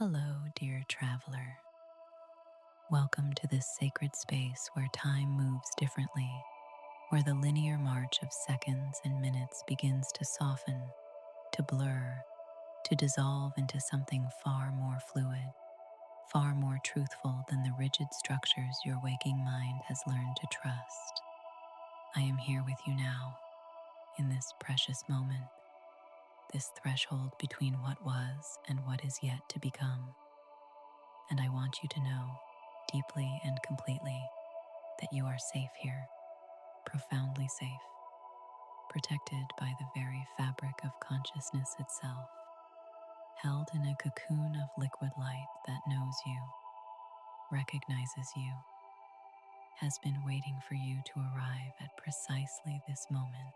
Hello, dear traveler. Welcome to this sacred space where time moves differently, where the linear march of seconds and minutes begins to soften, to blur, to dissolve into something far more fluid, far more truthful than the rigid structures your waking mind has learned to trust. I am here with you now, in this precious moment, this threshold between what was and what is yet to become. And I want you to know, deeply and completely, that you are safe here, profoundly safe, protected by the very fabric of consciousness itself, held in a cocoon of liquid light that knows you, recognizes you, has been waiting for you to arrive at precisely this moment.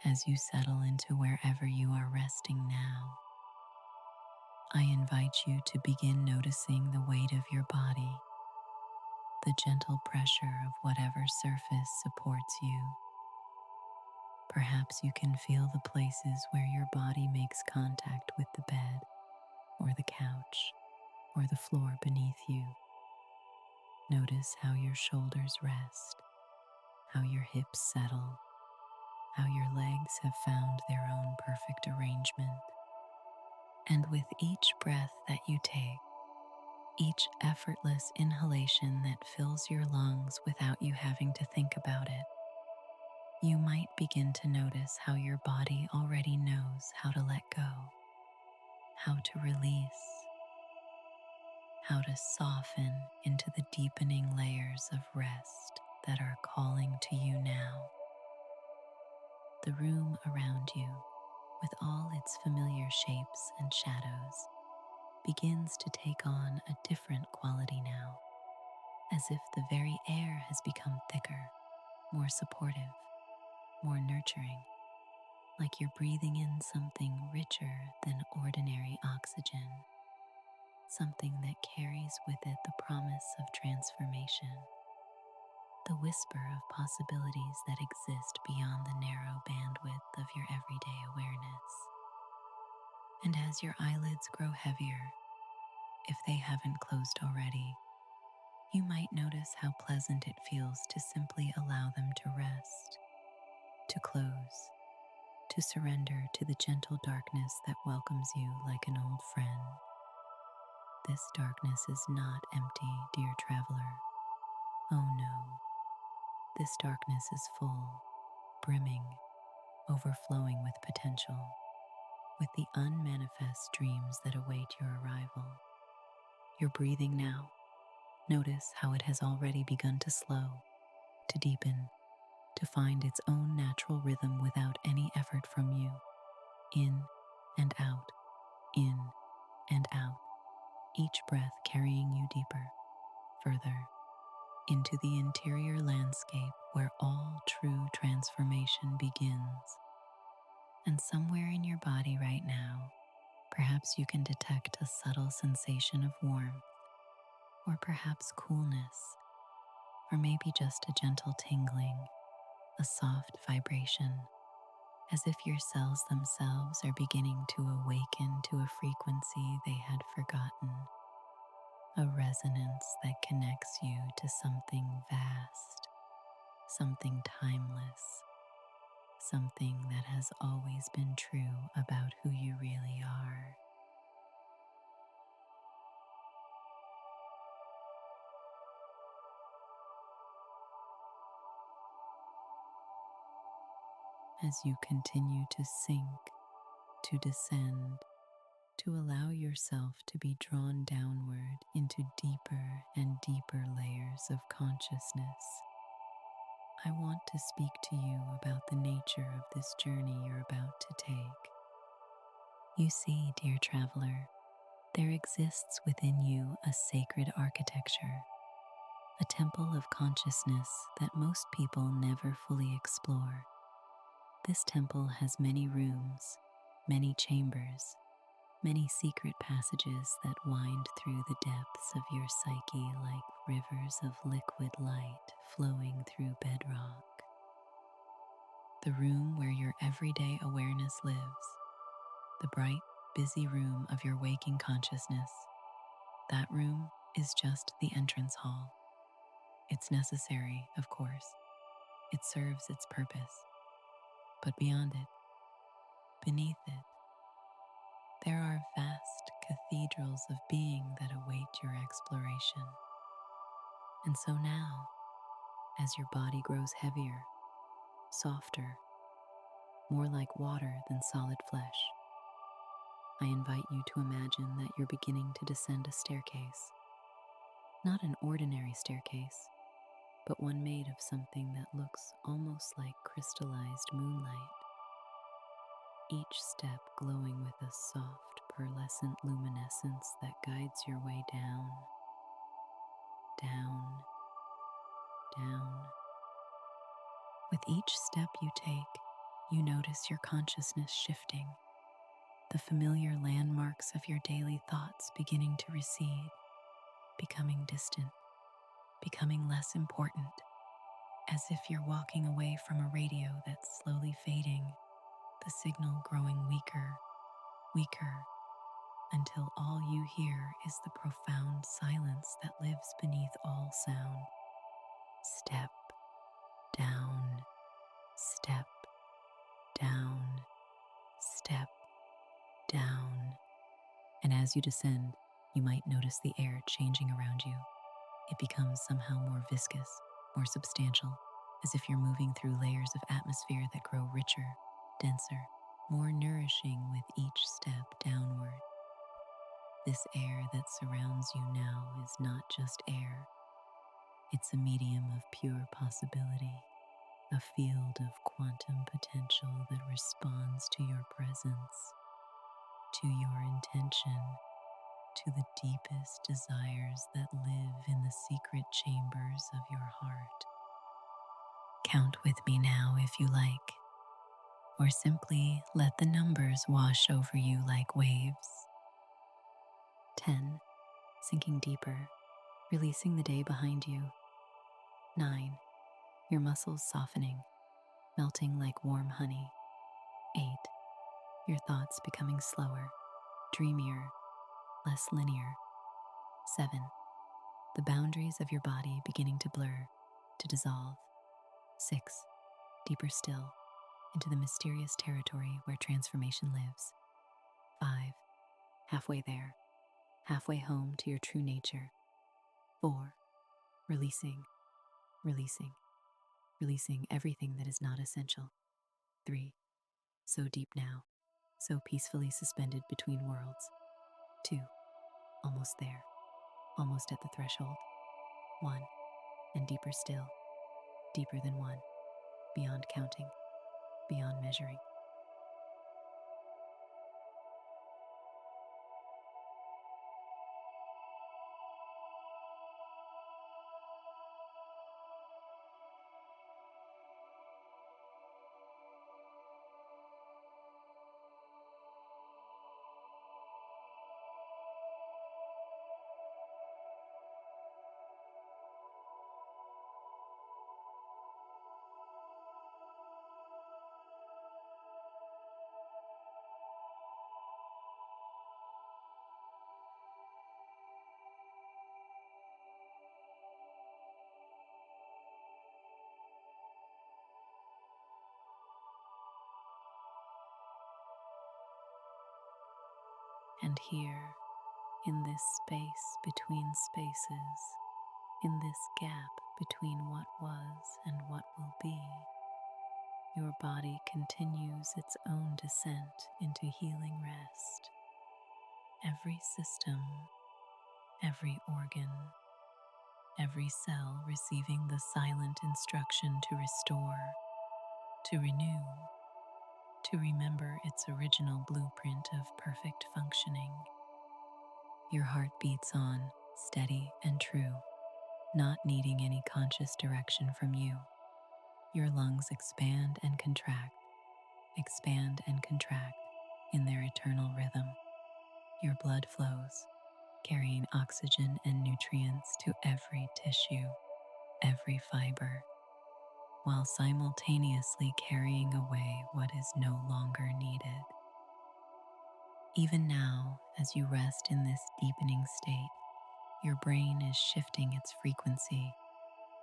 As you settle into wherever you are resting now, I invite you to begin noticing the weight of your body, the gentle pressure of whatever surface supports you. Perhaps you can feel the places where your body makes contact with the bed, or the couch, or the floor beneath you. Notice how your shoulders rest, how your hips settle, how your legs have found their own perfect arrangement. And with each breath that you take, each effortless inhalation that fills your lungs without you having to think about it, you might begin to notice how your body already knows how to let go, how to release, how to soften into the deepening layers of rest that are calling to you now. The room around you, with all its familiar shapes and shadows, begins to take on a different quality now, as if the very air has become thicker, more supportive, more nurturing, like you're breathing in something richer than ordinary oxygen, something that carries with it the promise of transformation, the whisper of possibilities that exist beyond the narrow bandwidth of your everyday awareness. And as your eyelids grow heavier, if they haven't closed already, you might notice how pleasant it feels to simply allow them to rest, to close, to surrender to the gentle darkness that welcomes you like an old friend. This darkness is not empty, dear traveler. Oh no, this darkness is full, brimming, overflowing with potential, with the unmanifest dreams that await your arrival. You're breathing now. Notice how it has already begun to slow, to deepen, to find its own natural rhythm without any effort from you. In and out, in and out, each breath carrying you deeper, further, into the interior landscape where all true transformation begins. And somewhere in your body right now, perhaps you can detect a subtle sensation of warmth, or perhaps coolness, or maybe just a gentle tingling, a soft vibration, as if your cells themselves are beginning to awaken to a frequency they had forgotten, a resonance that connects you to something vast, something timeless, something that has always been true about who you really are. As you continue to sink, to descend, to allow yourself to be drawn downward into deeper and deeper layers of consciousness, I want to speak to you about the nature of this journey you're about to take. You see, dear traveler, there exists within you a sacred architecture, a temple of consciousness that most people never fully explore. This temple has many rooms, many chambers, many secret passages that wind through the depths of your psyche like rivers of liquid light flowing through bedrock. The room where your everyday awareness lives, the bright, busy room of your waking consciousness. That room is just the entrance hall. It's necessary, of course. It serves its purpose. But beyond it, beneath it, there are vast cathedrals of being that await your exploration. And so now, as your body grows heavier, softer, more like water than solid flesh, I invite you to imagine that you're beginning to descend a staircase. Not an ordinary staircase, but one made of something that looks almost like crystallized moonlight. Each step glowing with a soft, pearlescent luminescence that guides your way down, down, down. With each step you take, you notice your consciousness shifting, the familiar landmarks of your daily thoughts beginning to recede, becoming distant, becoming less important, as if you're walking away from a radio that's slowly fading, the signal growing weaker, weaker, until all you hear is the profound silence that lives beneath all sound. Step down, step down, step down. And as you descend, you might notice the air changing around you. It becomes somehow more viscous, more substantial, as if you're moving through layers of atmosphere that grow richer, denser, more nourishing with each step downward. This air that surrounds you now is not just air. It's a medium of pure possibility, a field of quantum potential that responds to your presence, to your intention, to the deepest desires that live in the secret chambers of your heart. Count with me now if you like, or simply let the numbers wash over you like waves. 10, sinking deeper, releasing the day behind you. 9, your muscles softening, melting like warm honey. 8, your thoughts becoming slower, dreamier, less linear. 7, the boundaries of your body beginning to blur, to dissolve. 6, deeper still, into the mysterious territory where transformation lives. 5, halfway there, halfway home to your true nature. 4, releasing, releasing, releasing everything that is not essential. 3, so deep now, so peacefully suspended between worlds. 2, almost there, almost at the threshold. 1, and deeper still, deeper than 1, beyond counting, beyond measuring. And here, in this space between spaces, in this gap between what was and what will be, your body continues its own descent into healing rest. Every system, every organ, every cell receiving the silent instruction to restore, to renew, to remember its original blueprint of perfect functioning. Your heart beats on, steady and true, not needing any conscious direction from you. Your lungs expand and contract in their eternal rhythm. Your blood flows, carrying oxygen and nutrients to every tissue, every fiber, while simultaneously carrying away what is no longer needed. Even now, as you rest in this deepening state, your brain is shifting its frequency,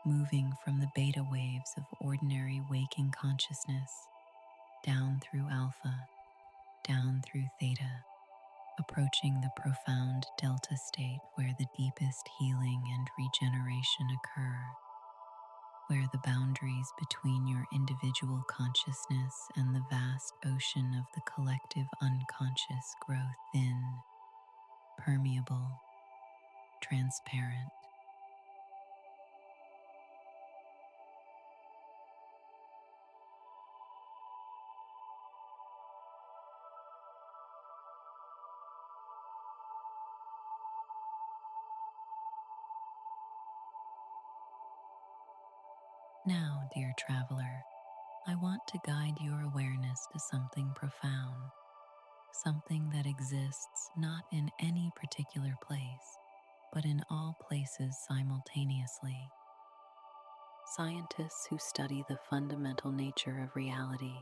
moving from the beta waves of ordinary waking consciousness down through alpha, down through theta, approaching the profound delta state where the deepest healing and regeneration occur, where the boundaries between your individual consciousness and the vast ocean of the collective unconscious grow thin, permeable, transparent. Now, dear traveler, I want to guide your awareness to something profound, something that exists not in any particular place, but in all places simultaneously. Scientists who study the fundamental nature of reality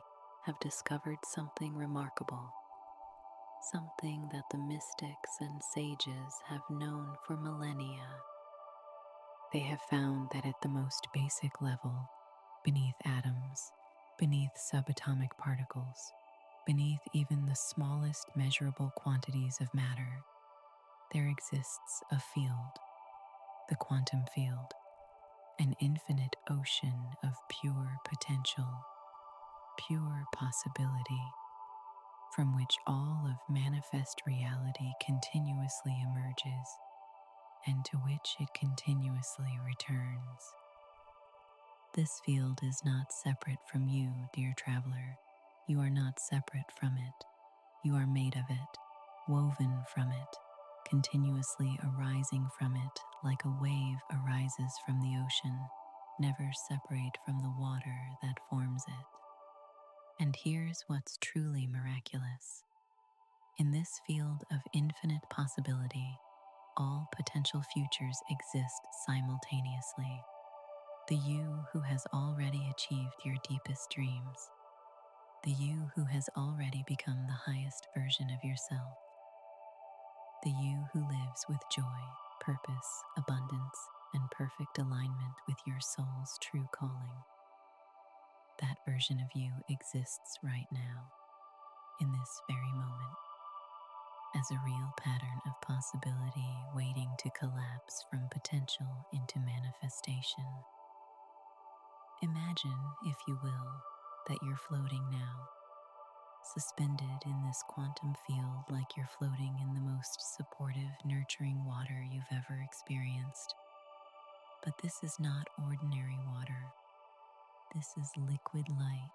have discovered something remarkable, something that the mystics and sages have known for millennia. They have found that at the most basic level, beneath atoms, beneath subatomic particles, beneath even the smallest measurable quantities of matter, there exists a field, the quantum field, an infinite ocean of pure potential, pure possibility, from which all of manifest reality continuously emerges and to which it continuously returns. This field is not separate from you, dear traveler. You are not separate from it. You are made of it, woven from it, continuously arising from it like a wave arises from the ocean, never separate from the water that forms it. And here's what's truly miraculous. In this field of infinite possibility, all potential futures exist simultaneously. The you who has already achieved your deepest dreams, the you who has already become the highest version of yourself, the you who lives with joy, purpose, abundance, and perfect alignment with your soul's true calling. That version of you exists right now, in this very moment, as a real pattern of possibility waiting to collapse from potential into manifestation. Imagine, if you will, that you're floating now, suspended in this quantum field like you're floating in the most supportive, nurturing water you've ever experienced. But this is not ordinary water. This is liquid light,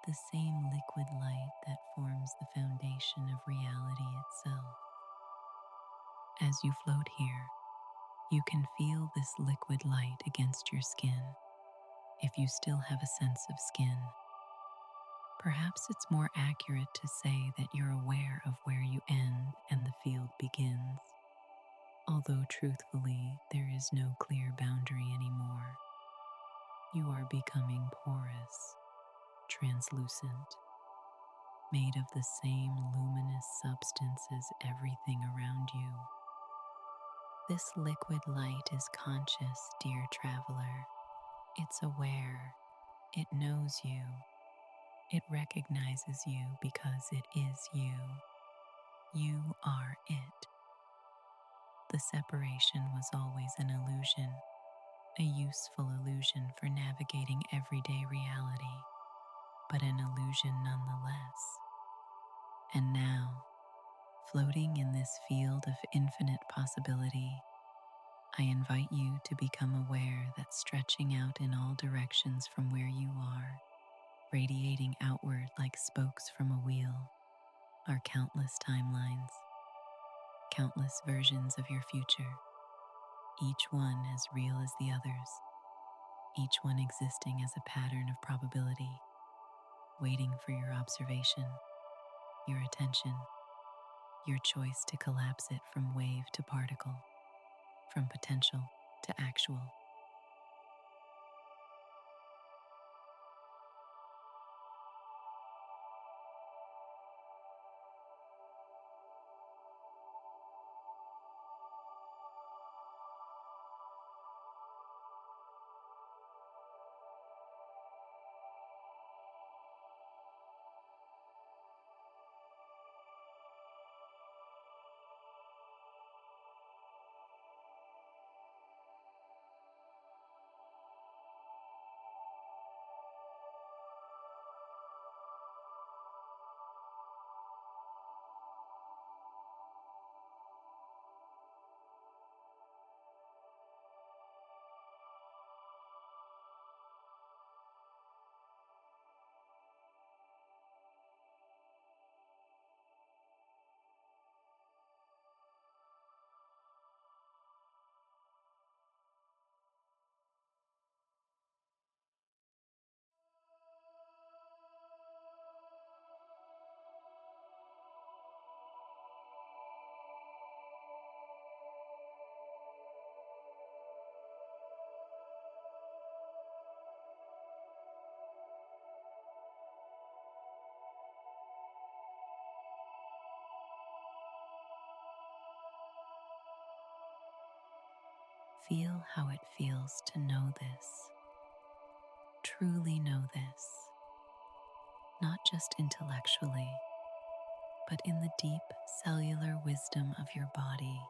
the same liquid light that forms the foundation of reality itself. As you float here, you can feel this liquid light against your skin, if you still have a sense of skin. Perhaps it's more accurate to say that you're aware of where you end and the field begins, although truthfully, there is no clear boundary anymore. You are becoming porous, translucent, made of the same luminous substance as everything around you. This liquid light is conscious, dear traveler. It's aware. It knows you. It recognizes you because it is you. You are it. The separation was always an illusion, a useful illusion for navigating everyday reality, but an illusion nonetheless. And now, floating in this field of infinite possibility, I invite you to become aware that stretching out in all directions from where you are, radiating outward like spokes from a wheel, are countless timelines, countless versions of your future, each one as real as the others, each one existing as a pattern of probability, waiting for your observation, your attention, your choice to collapse it from wave to particle, from potential to actual. Feel how it feels to know this, truly know this, not just intellectually, but in the deep cellular wisdom of your body,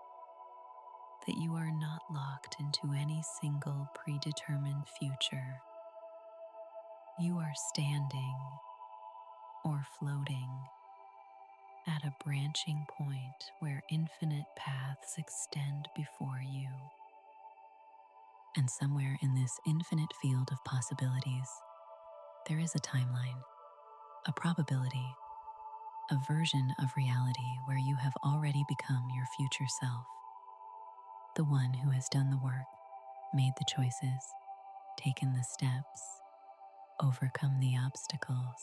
that you are not locked into any single predetermined future. You are standing or floating at a branching point where infinite paths extend before you. And somewhere in this infinite field of possibilities, there is a timeline, a probability, a version of reality where you have already become your future self, the one who has done the work, made the choices, taken the steps, overcome the obstacles,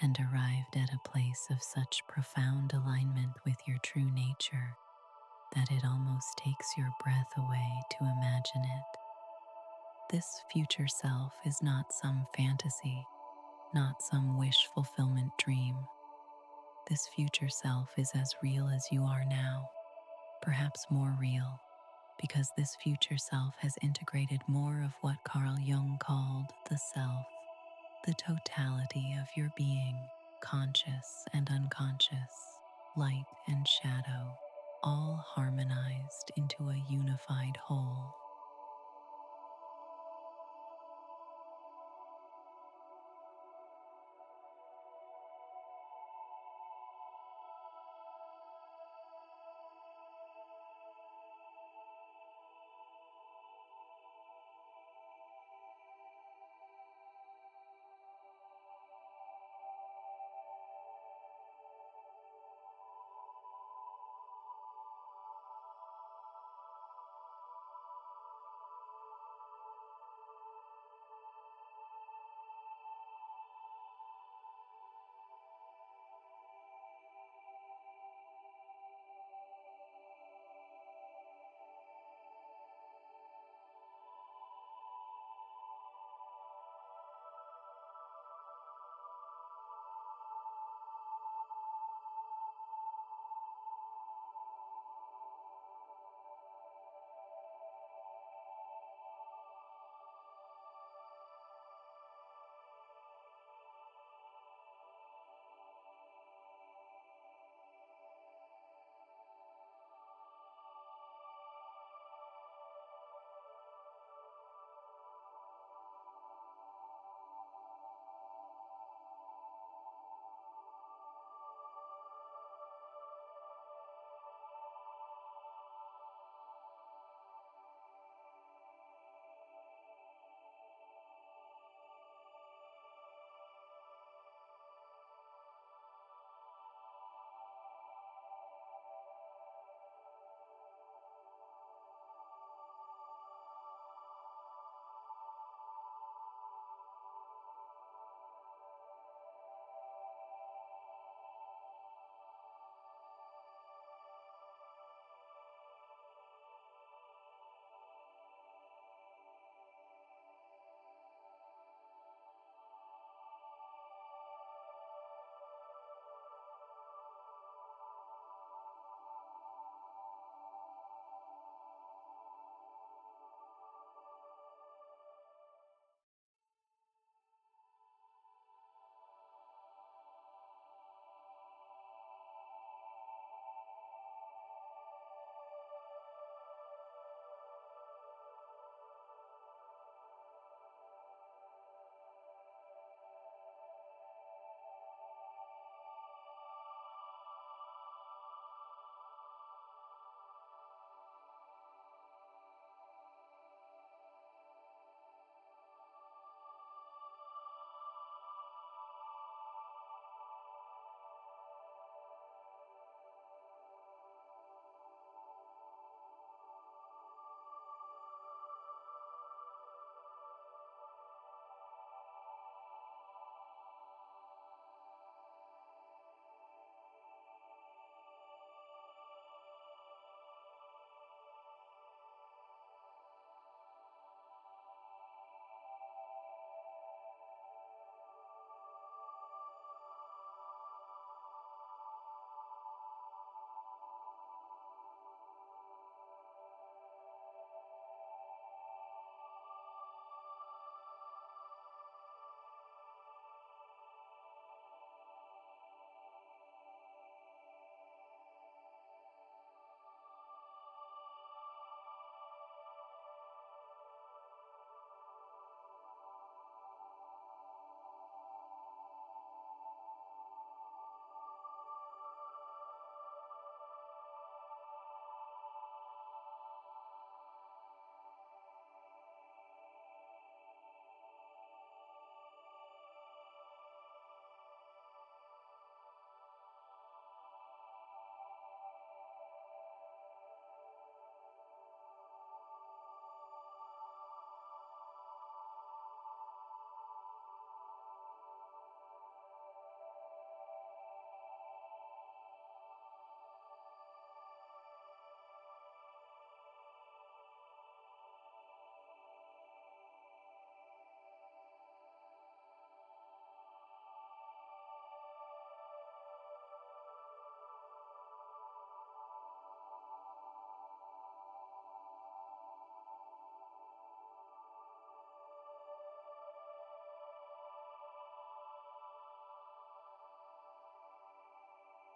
and arrived at a place of such profound alignment with your true nature that it almost takes your breath away to imagine it. This future self is not some fantasy, not some wish fulfillment dream. This future self is as real as you are now, perhaps more real, because this future self has integrated more of what Carl Jung called the self, the totality of your being, conscious and unconscious, light and shadow, all harmonized into a unified whole.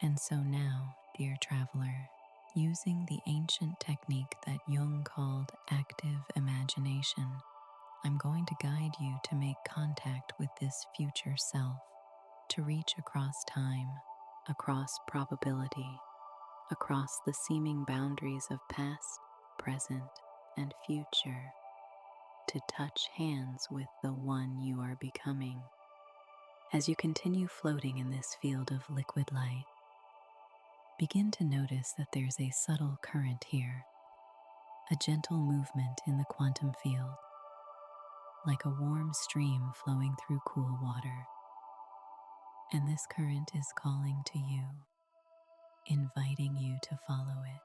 And so now, dear traveler, using the ancient technique that Jung called active imagination, I'm going to guide you to make contact with this future self, to reach across time, across probability, across the seeming boundaries of past, present, and future, to touch hands with the one you are becoming. As you continue floating in this field of liquid light, begin to notice that there's a subtle current here, a gentle movement in the quantum field, like a warm stream flowing through cool water. And this current is calling to you, inviting you to follow it,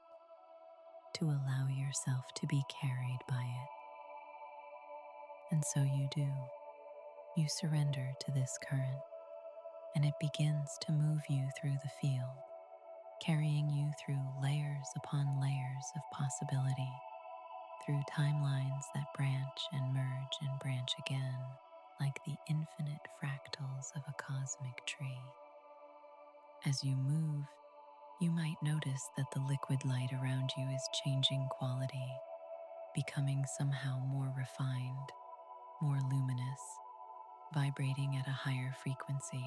to allow yourself to be carried by it. And so you do. You surrender to this current, and it begins to move you through the field, carrying you through layers upon layers of possibility, through timelines that branch and merge and branch again, like the infinite fractals of a cosmic tree. As you move, you might notice that the liquid light around you is changing quality, becoming somehow more refined, more luminous, vibrating at a higher frequency.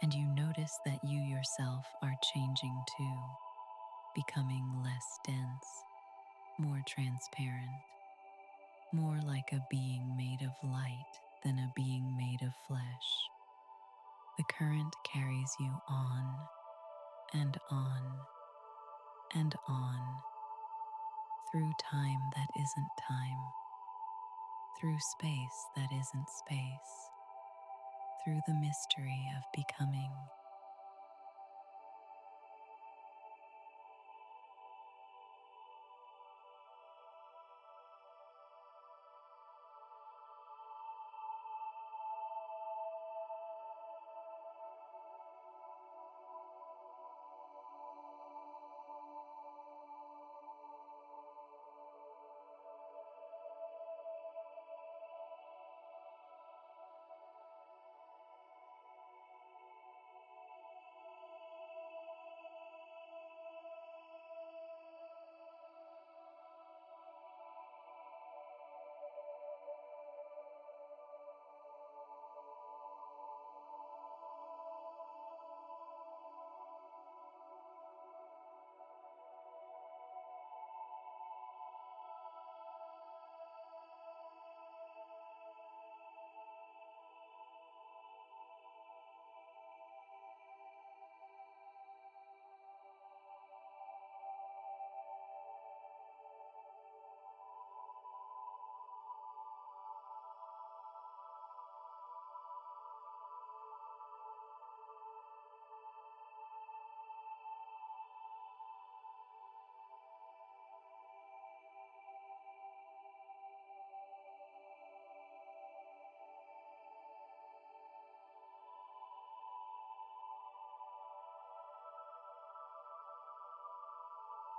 And you notice that you yourself are changing too, becoming less dense, more transparent, more like a being made of light than a being made of flesh. The current carries you on and on and on, through time that isn't time, through space that isn't space, through the mystery of becoming.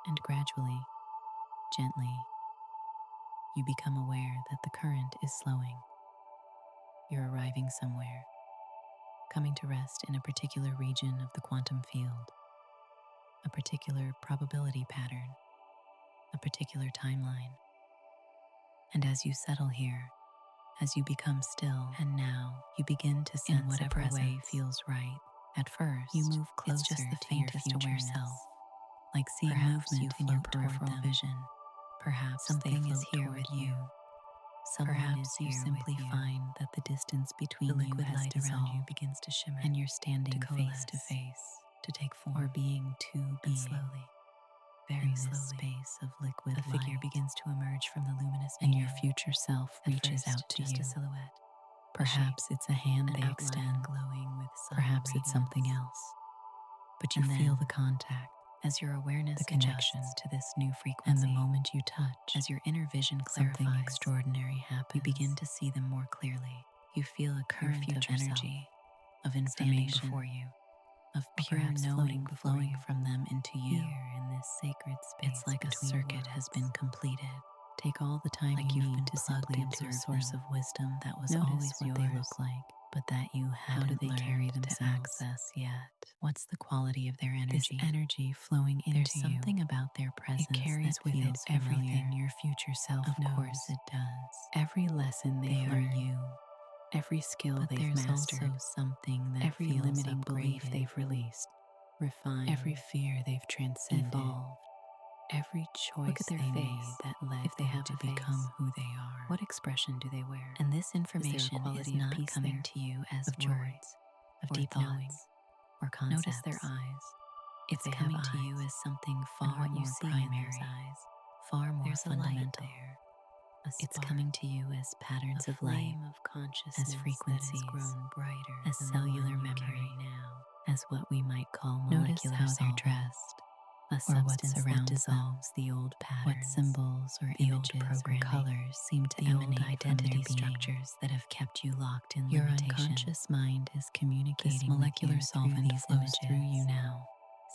And gradually, gently, you become aware that the current is slowing. You're arriving somewhere, coming to rest in a particular region of the quantum field, a particular probability pattern, a particular timeline. And as you settle here, as you become still, and now you begin to sense in whatever way feels right. At first, you move closer it's just the faintest to your future self, like seeing perhaps movement in your peripheral vision. Perhaps something is here with you. Perhaps you simply find that the distance between the liquid light around you begins to shimmer, and you're standing face to face, to take form, or being to be slowly. Very slowly, space of liquid a figure begins to emerge from the luminous medium, and your future self reaches out to just you. A silhouette. Perhaps it's a hand they extend, glowing with perhaps radiance. It's something else. But you feel the contact as your awareness the connection to this new frequency. And the moment you touch, as your inner vision clarifies, something extraordinary happens. You begin to see them more clearly. You feel a current of energy, of information before you, of pure knowing flowing from them into you. Here in this sacred space, it's like a circuit has been completed. Take all the time like you need to simply observe a source of wisdom that was always what they look like. but that you hadn't learned to access yet. What's the quality of their energy? This energy flowing into you. There's something about their presence carries with it everything your future self knows. Of course it does. Every lesson they've learned, you, every skill they've mastered, also something that every limiting belief they've released, refined, every fear they've transcended, evolved. Every choice they made that led them to become who they are. What expression do they wear? And this information is not coming to you as words, of deep knowing, or concepts. Notice their eyes. It's coming to you as something far more primary, far more fundamental. It's coming to you as patterns of light, as frequencies grown brighter, as cellular memory now, as what we might call molecular how they're dressed. A substance that dissolves the old patterns, what symbols or the images or colors seem to emanate identity structures that have kept you locked in your unconscious mind is communicating. This molecular solvent flows through you now,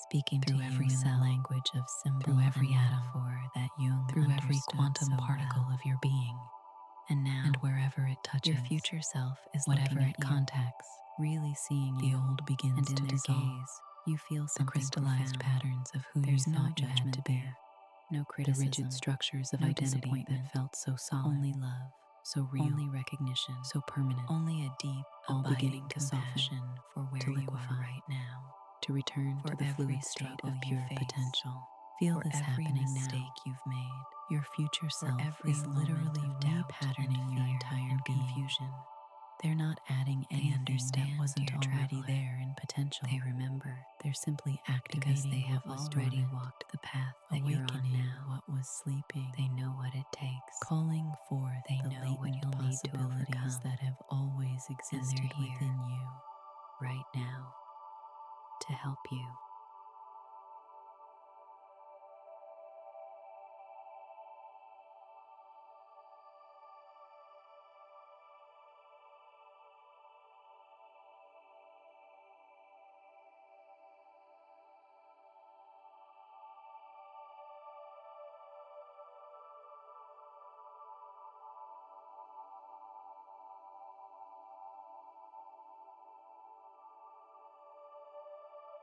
speaking through every cell language of symbol, through every metaphor that Jung through every quantum particle of your being. And now, and wherever it touches, your future self is whatever it contacts, really seeing the old begins to dissolve. Gaze, you feel the crystallized patterns of who you thought you had to be. No criticism, the rigid structures of identity that felt so solid. Only love, so real. Only recognition, so permanent. Only a deep, all beginning to soften for where to you are right now. To return to the fluid state of pure potential. Feel this happening now. You've made. Your future self is literally repatterning your entire confusion. They're not adding anything that wasn't already there in potential. They remember. They're simply activating because they have already walked the path that you're on now. What was sleeping. They know what it takes. Calling forth they the know what you'll possibilities that have always existed within you right now to help you.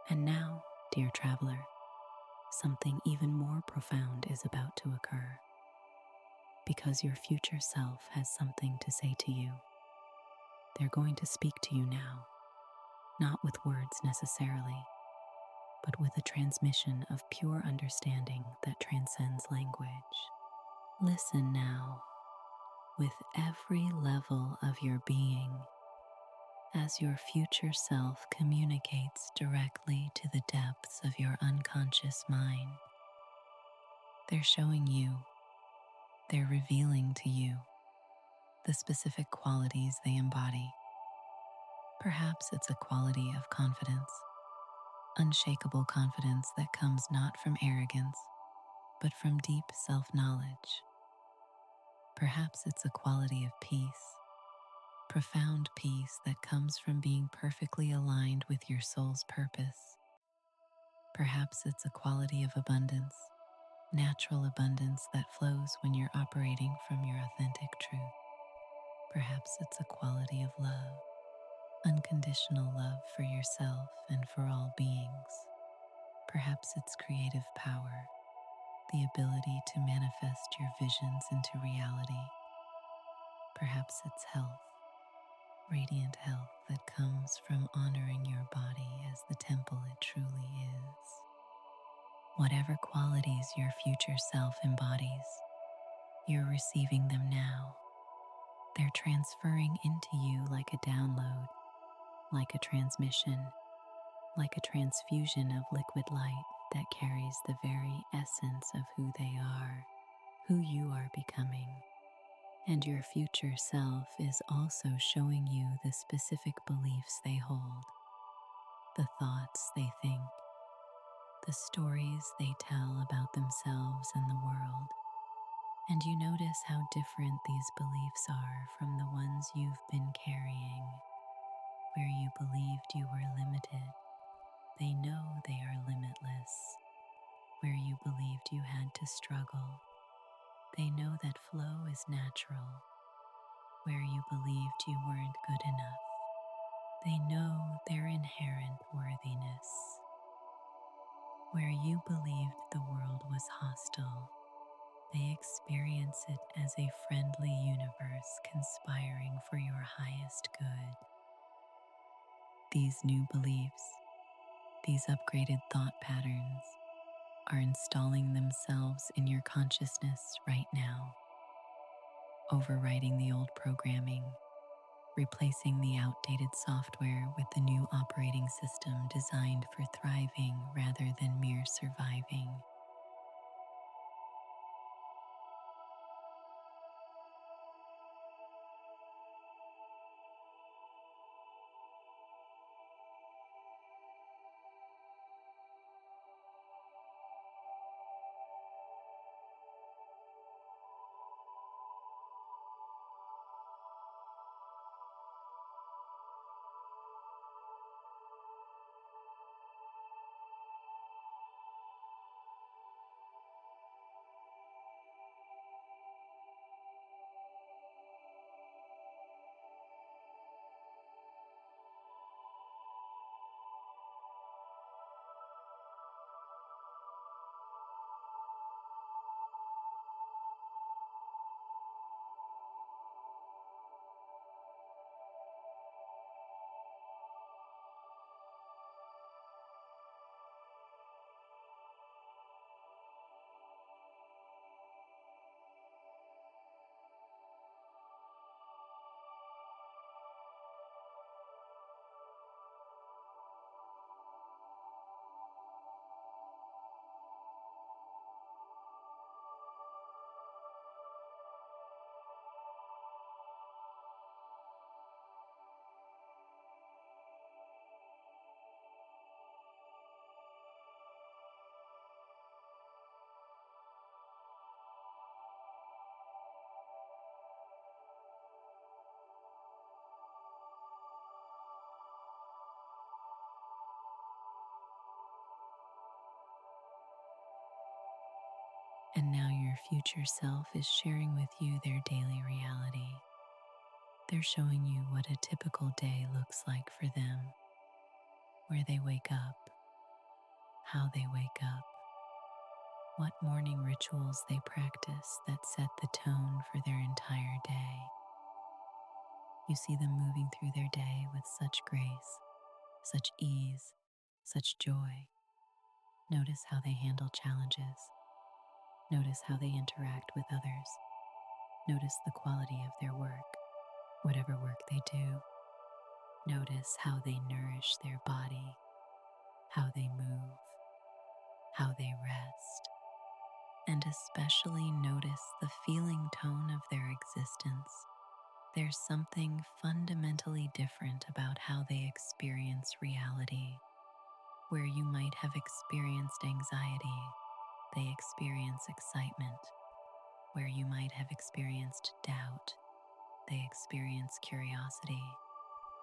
And now, dear traveler, something even more profound is about to occur, because your future self has something to say to you. They're going to speak to you now, not with words necessarily, but with a transmission of pure understanding that transcends language. Listen now, with every level of your being, as your future self communicates directly to the depths of your unconscious mind. They're showing you, they're revealing to you the specific qualities they embody. Perhaps it's a quality of confidence, unshakable confidence that comes not from arrogance, but from deep self-knowledge. Perhaps it's a quality of peace, profound peace that comes from being perfectly aligned with your soul's purpose. Perhaps it's a quality of abundance, natural abundance that flows when you're operating from your authentic truth. Perhaps it's a quality of love, unconditional love for yourself and for all beings. Perhaps it's creative power, the ability to manifest your visions into reality. Perhaps it's health, radiant health that comes from honoring your body as the temple it truly is. Whatever qualities your future self embodies, you're receiving them now. They're transferring into you like a download, like a transmission, like a transfusion of liquid light that carries the very essence of who they are, who you are becoming. And your future self is also showing you the specific beliefs they hold, the thoughts they think, the stories they tell about themselves and the world. And you notice how different these beliefs are from the ones you've been carrying, where you believed you were limited. They know they are limitless. Where you believed you had to struggle, they know that flow is natural. Where you believed you weren't good enough, They know their inherent worthiness. Where you believed the world was hostile, they experience it as a friendly universe conspiring for your highest good. These new beliefs, these upgraded thought patterns, are installing themselves in your consciousness right now, overwriting the old programming, replacing the outdated software with the new operating system designed for thriving rather than mere surviving. And now your future self is sharing with you their daily reality. They're showing you what a typical day looks like for them, where they wake up, how they wake up, what morning rituals they practice that set the tone for their entire day. You see them moving through their day with such grace, such ease, such joy. Notice how they handle challenges. Notice how they interact with others. Notice the quality of their work, whatever work they do. Notice how they nourish their body, how they move, how they rest, and especially notice the feeling tone of their existence. There's something fundamentally different about how they experience reality. Where you might have experienced anxiety, they experience excitement. Where you might have experienced doubt, they experience curiosity.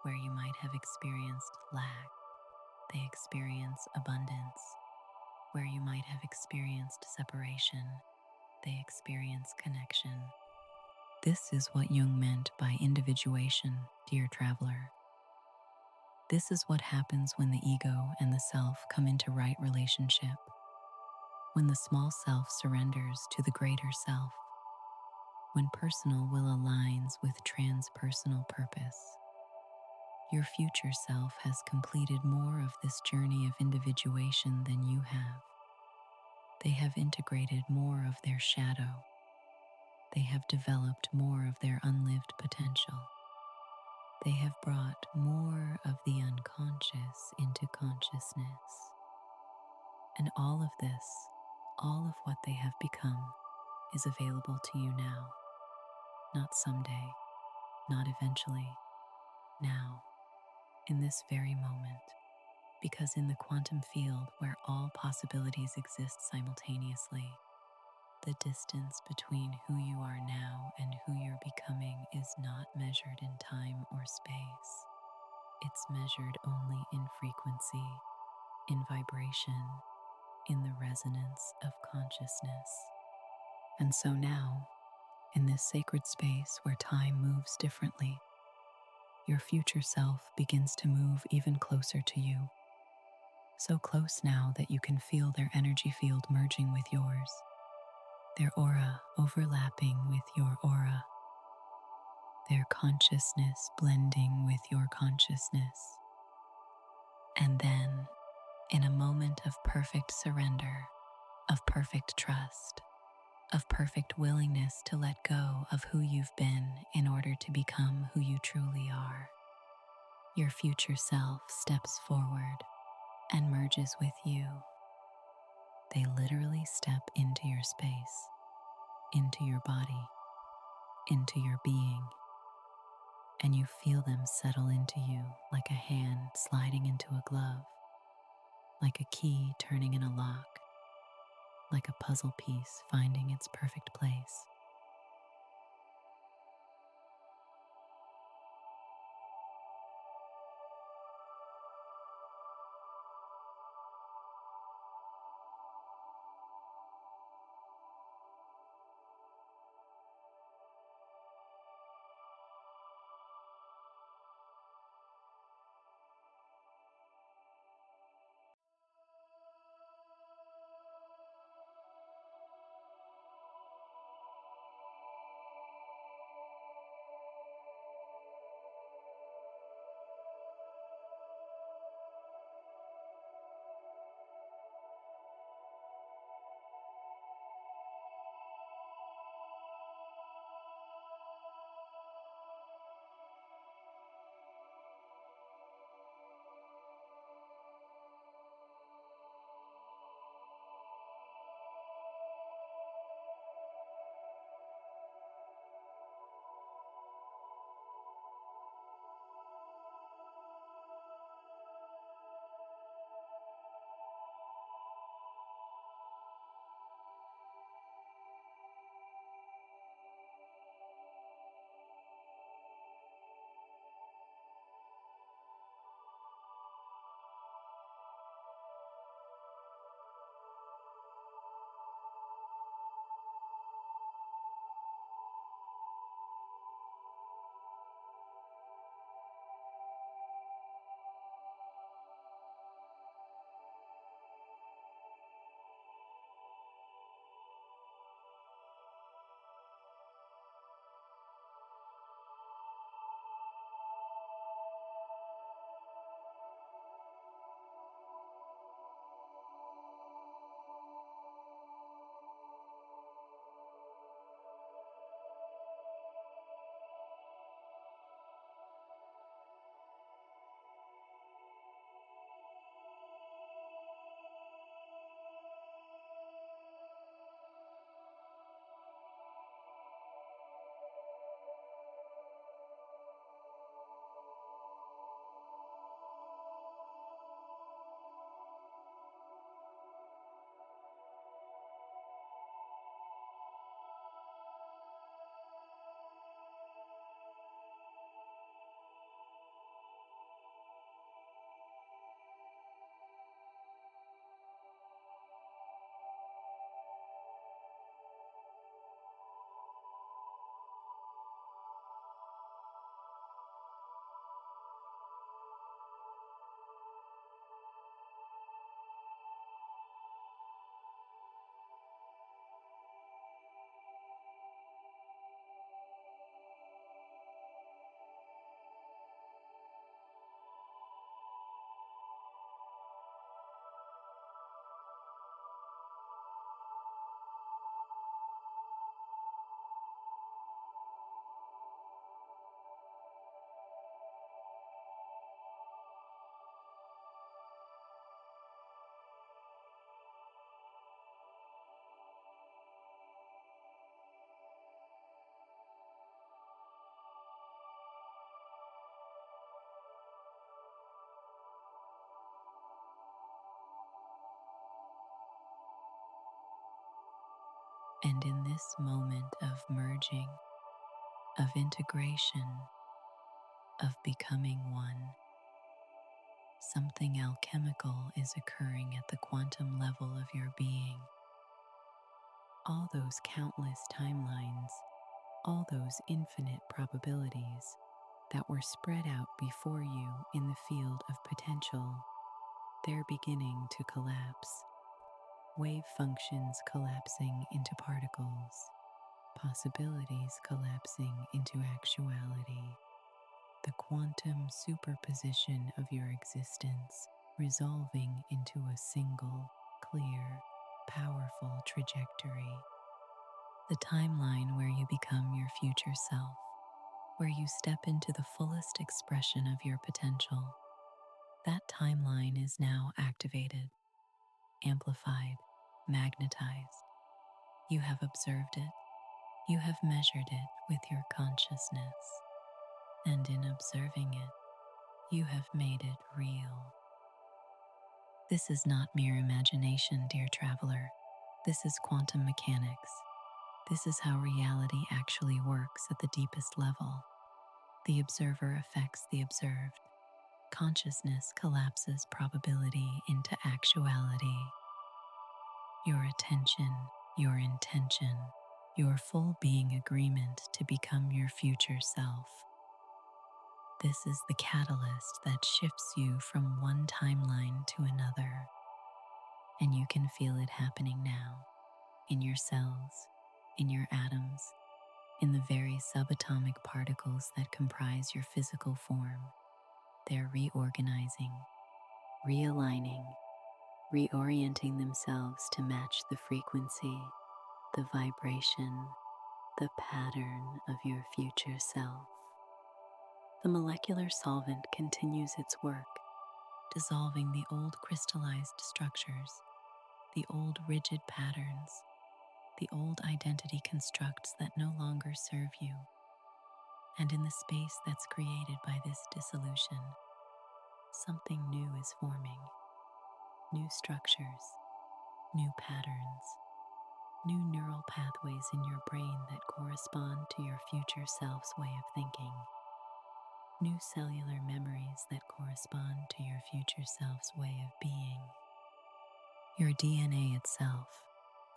Where you might have experienced lack, they experience abundance. Where you might have experienced separation, they experience connection. This is what Jung meant by individuation, dear traveler. This is what happens when the ego and the self come into right relationship, when the small self surrenders to the greater self, when personal will aligns with transpersonal purpose. Your future self has completed more of this journey of individuation than you have. They have integrated more of their shadow. They have developed more of their unlived potential. They have brought more of the unconscious into consciousness. And all of this, all of what they have become, is available to you now. Not someday, not eventually, now, in this very moment. Because in the quantum field where all possibilities exist simultaneously, the distance between who you are now and who you're becoming is not measured in time or space. It's measured only in frequency, in vibration, in the resonance of consciousness. And so now, in this sacred space where time moves differently, your future self begins to move even closer to you, so close now that you can feel their energy field merging with yours, their aura overlapping with your aura, their consciousness blending with your consciousness. And then, in a moment of perfect surrender, of perfect trust, of perfect willingness to let go of who you've been in order to become who you truly are, your future self steps forward and merges with you. They literally step into your space, into your body, into your being, and you feel them settle into you like a hand sliding into a glove, like a key turning in a lock, like a puzzle piece finding its perfect place. And in this moment of merging, of integration, of becoming one, something alchemical is occurring at the quantum level of your being. All those countless timelines, all those infinite probabilities that were spread out before you in the field of potential, they're beginning to collapse. Wave functions collapsing into particles, possibilities collapsing into actuality, the quantum superposition of your existence resolving into a single, clear, powerful trajectory. The timeline where you become your future self, where you step into the fullest expression of your potential. That timeline is now activated, amplified, magnetized. You have observed it, you have measured it with your consciousness, and in observing it, you have made it real. This is not mere imagination, dear traveler. This is quantum mechanics. This is how reality actually works at the deepest level. The observer affects the observed. Consciousness collapses probability into actuality. Your attention, your intention, your full being agreement to become your future self. This is the catalyst that shifts you from one timeline to another, and you can feel it happening now, in your cells, in your atoms, in the very subatomic particles that comprise your physical form. They're reorganizing, realigning, reorienting themselves to match the frequency, the vibration, the pattern of your future self. The molecular solvent continues its work, dissolving the old crystallized structures, the old rigid patterns, the old identity constructs that no longer serve you. And in the space that's created by this dissolution, something new is forming. New structures, new patterns, new neural pathways in your brain that correspond to your future self's way of thinking. New cellular memories that correspond to your future self's way of being. Your DNA itself,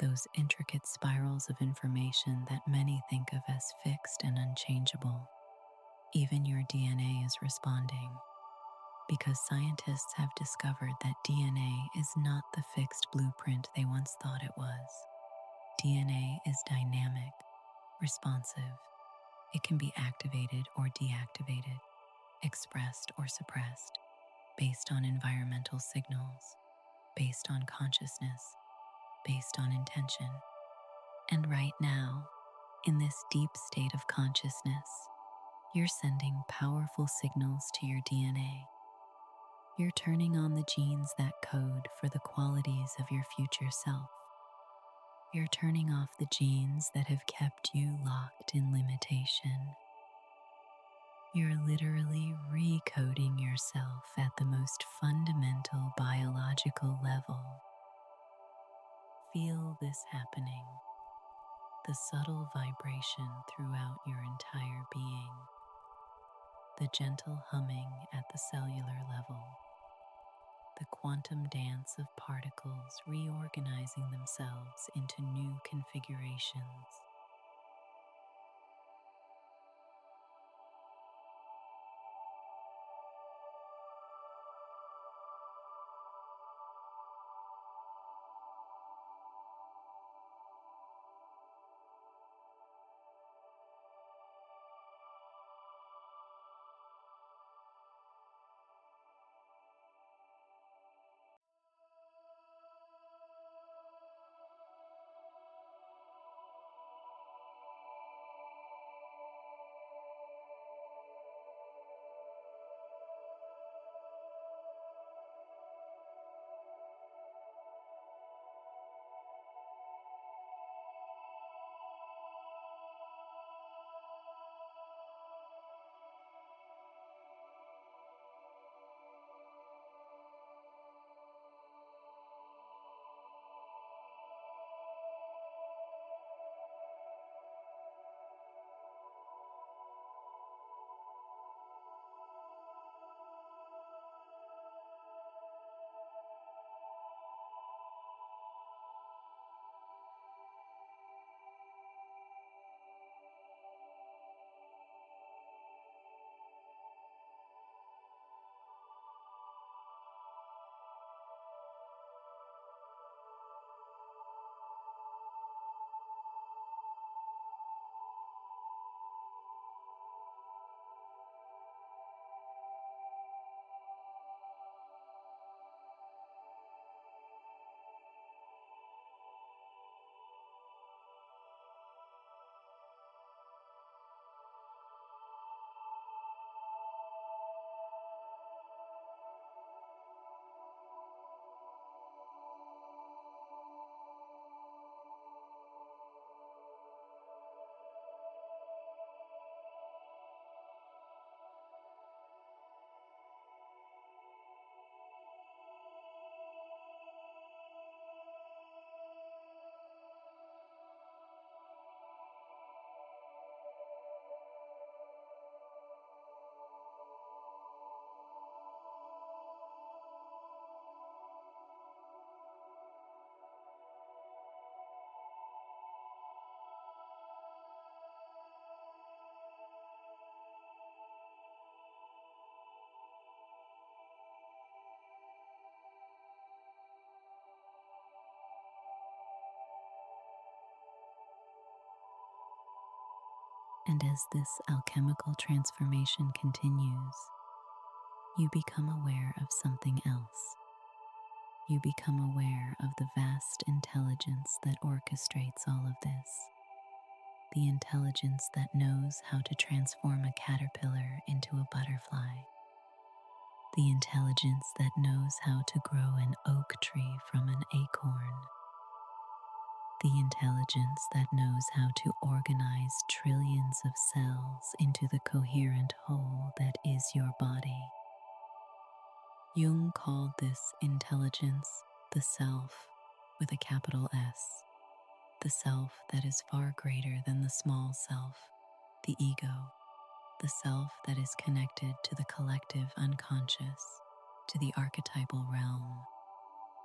those intricate spirals of information that many think of as fixed and unchangeable, even your DNA is responding, because scientists have discovered that DNA is not the fixed blueprint they once thought it was. DNA is dynamic, responsive. It can be activated or deactivated, expressed or suppressed, based on environmental signals, based on consciousness, based on intention. And right now, in this deep state of consciousness, you're sending powerful signals to your DNA. You're turning on the genes that code for the qualities of your future self. You're turning off the genes that have kept you locked in limitation. You're literally recoding yourself at the most fundamental biological level. Feel this happening, the subtle vibration throughout your entire being, the gentle humming at the cellular level, the quantum dance of particles reorganizing themselves into new configurations. And as this alchemical transformation continues, you become aware of something else. You become aware of the vast intelligence that orchestrates all of this. The intelligence that knows how to transform a caterpillar into a butterfly. The intelligence that knows how to grow an oak tree from an acorn. The intelligence that knows how to organize trillions of cells into the coherent whole that is your body. Jung called this intelligence the self with a capital S, the self that is far greater than the small self, the ego, the self that is connected to the collective unconscious, to the archetypal realm,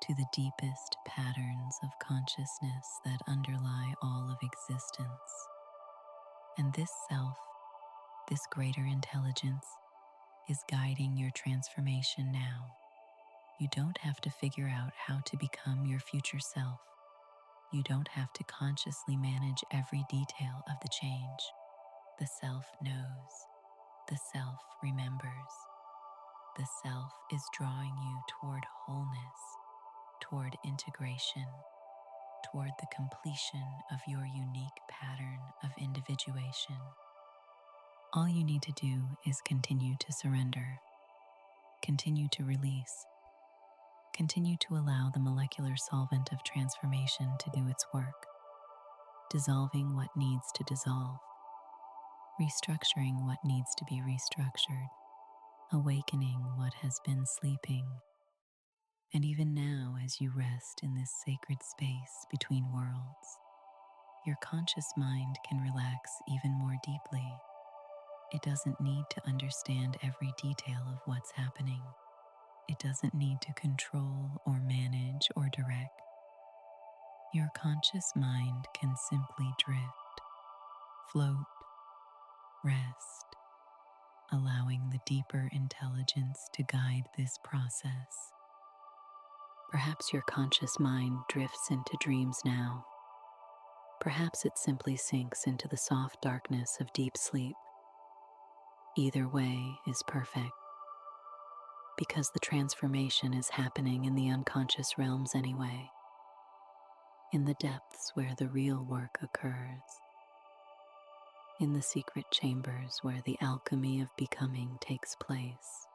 to the deepest patterns of consciousness that underlie all of existence. And this self, this greater intelligence, is guiding your transformation now. You don't have to figure out how to become your future self. You don't have to consciously manage every detail of the change. The self knows. The self remembers. The self is drawing you toward wholeness, toward integration, toward the completion of your unique pattern of individuation. All you need to do is continue to surrender, continue to release, continue to allow the molecular solvent of transformation to do its work, dissolving what needs to dissolve, restructuring what needs to be restructured, awakening what has been sleeping. And even now, as you rest in this sacred space between worlds, your conscious mind can relax even more deeply. It doesn't need to understand every detail of what's happening. It doesn't need to control or manage or direct. Your conscious mind can simply drift, float, rest, allowing the deeper intelligence to guide this process. Perhaps your conscious mind drifts into dreams now. Perhaps it simply sinks into the soft darkness of deep sleep. Either way is perfect, because the transformation is happening in the unconscious realms anyway, in the depths where the real work occurs, in the secret chambers where the alchemy of becoming takes place.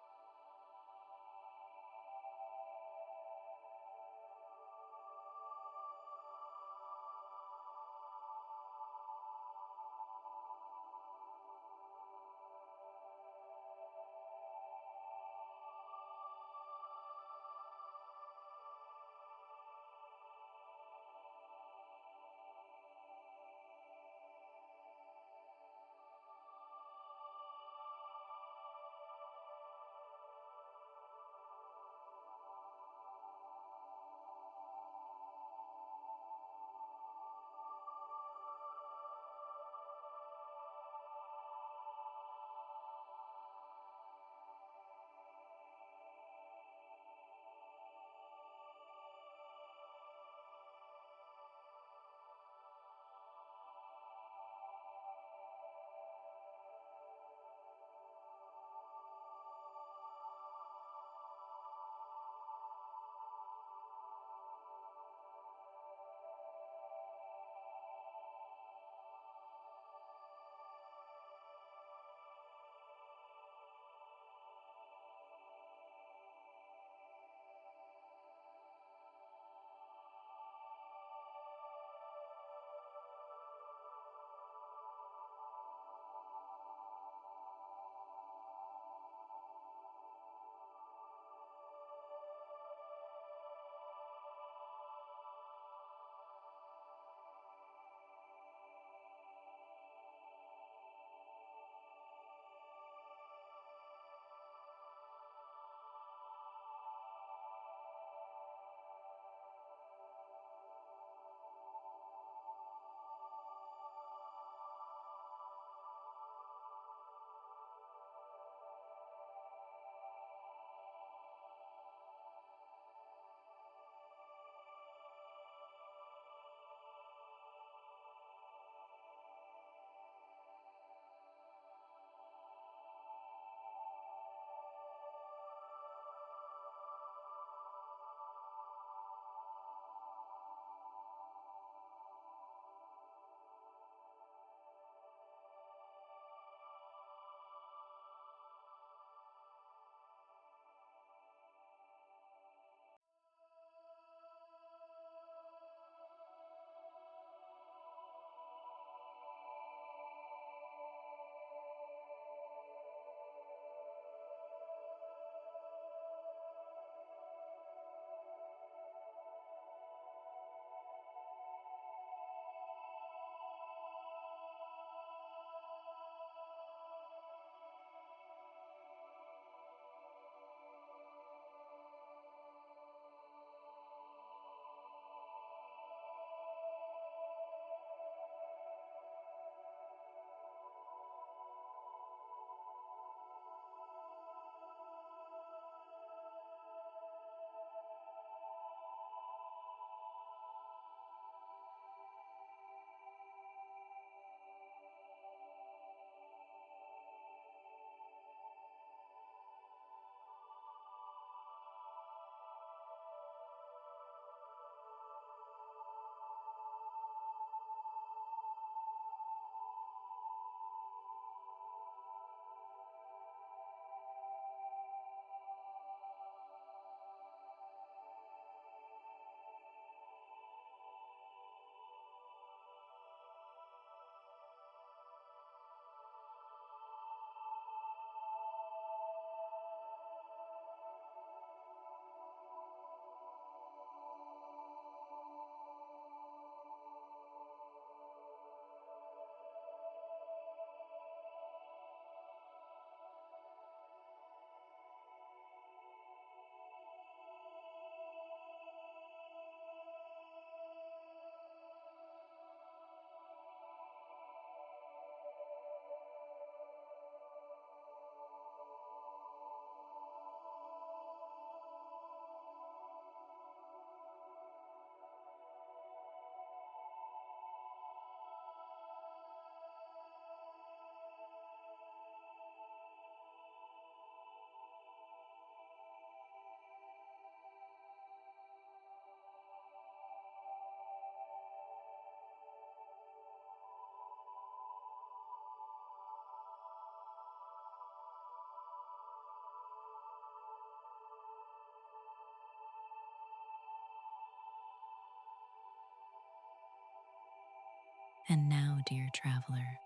And now, dear traveler,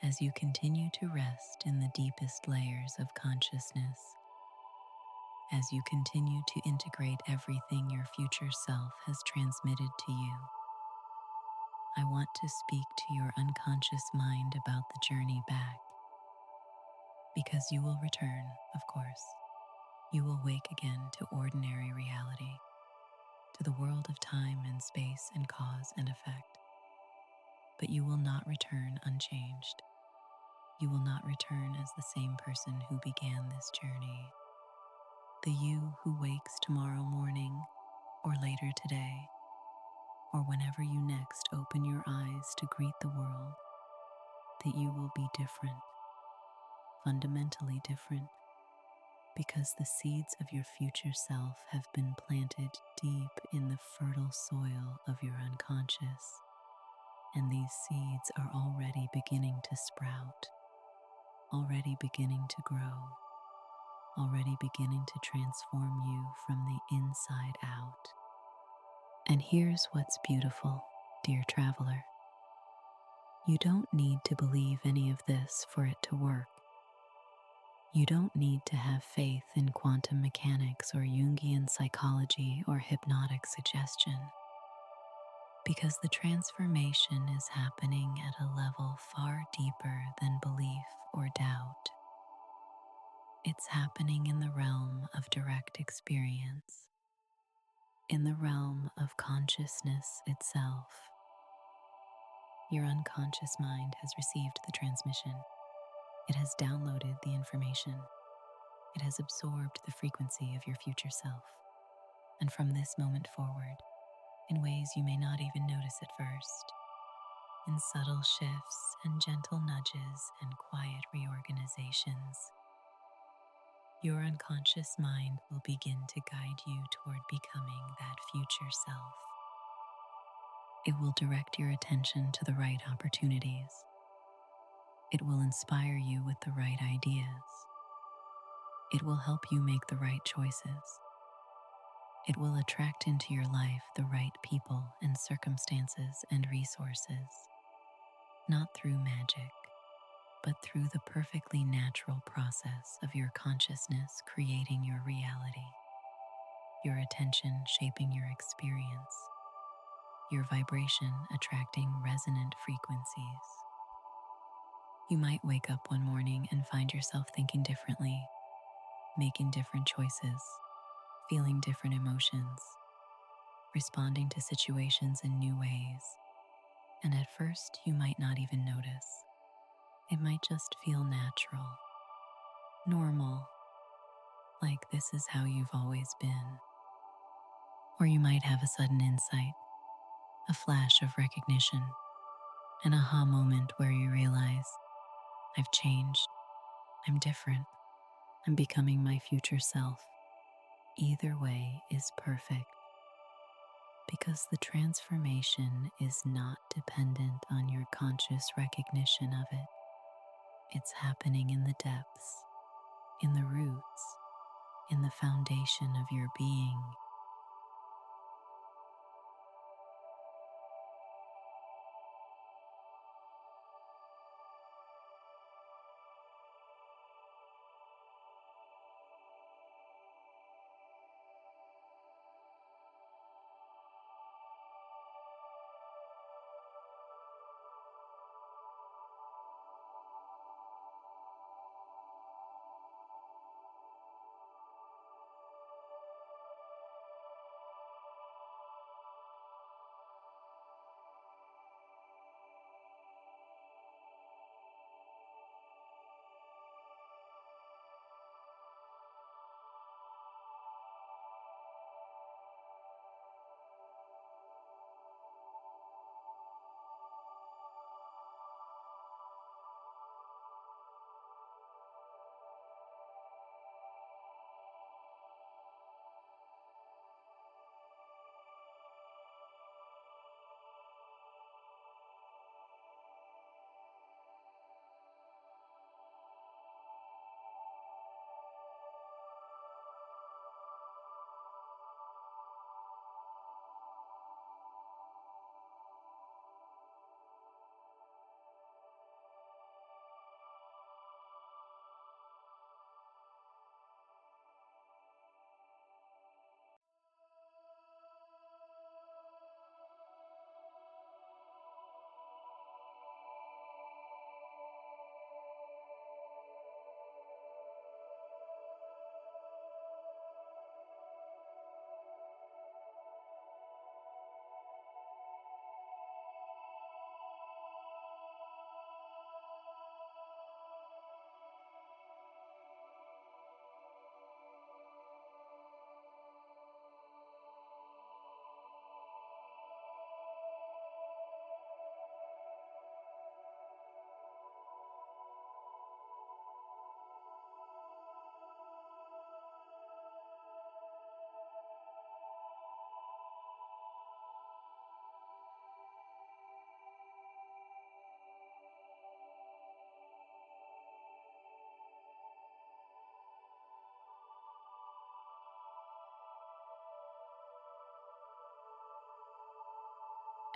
as you continue to rest in the deepest layers of consciousness, as you continue to integrate everything your future self has transmitted to you, I want to speak to your unconscious mind about the journey back, because you will return, of course. You will wake again to ordinary reality, to the world of time and space and cause and effect. But you will not return unchanged. You will not return as the same person who began this journey. The you who wakes tomorrow morning, or later today, or whenever you next open your eyes to greet the world, that you will be different, fundamentally different, because the seeds of your future self have been planted deep in the fertile soil of your unconscious, and these seeds are already beginning to sprout, already beginning to grow, already beginning to transform you from the inside out. And here's what's beautiful, dear traveler. You don't need to believe any of this for it to work. You don't need to have faith in quantum mechanics or Jungian psychology or hypnotic suggestion, because the transformation is happening at a level far deeper than belief or doubt. It's happening in the realm of direct experience, in the realm of consciousness itself. Your unconscious mind has received the transmission. It has downloaded the information. It has absorbed the frequency of your future self. And from this moment forward, in ways you may not even notice at first, in subtle shifts and gentle nudges and quiet reorganizations, your unconscious mind will begin to guide you toward becoming that future self. It will direct your attention to the right opportunities. It will inspire you with the right ideas. It will help you make the right choices. It will attract into your life the right people and circumstances and resources, not through magic, but through the perfectly natural process of your consciousness creating your reality, your attention shaping your experience, your vibration attracting resonant frequencies. You might wake up one morning and find yourself thinking differently, making different choices, feeling different emotions, responding to situations in new ways. And at first, you might not even notice. It might just feel natural, normal, like this is how you've always been. Or you might have a sudden insight, a flash of recognition, an aha moment where you realize, I've changed, I'm different, I'm becoming my future self. Either way is perfect, because the transformation is not dependent on your conscious recognition of it. It's happening in the depths, in the roots, in the foundation of your being.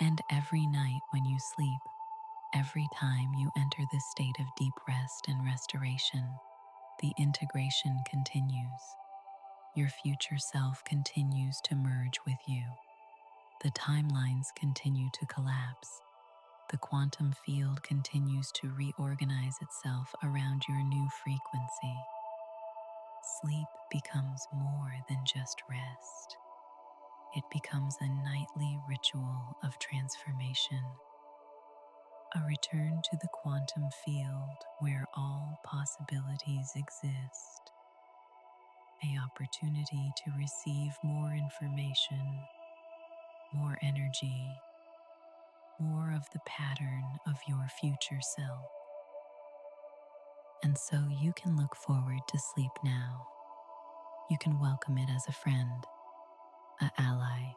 And every night when you sleep, every time you enter this state of deep rest and restoration, the integration continues. Your future self continues to merge with you. The timelines continue to collapse. The quantum field continues to reorganize itself around your new frequency. Sleep becomes more than just rest. It becomes a nightly ritual of transformation, a return to the quantum field where all possibilities exist, an opportunity to receive more information, more energy, more of the pattern of your future self. And so you can look forward to sleep now. You can welcome it as a friend, an ally,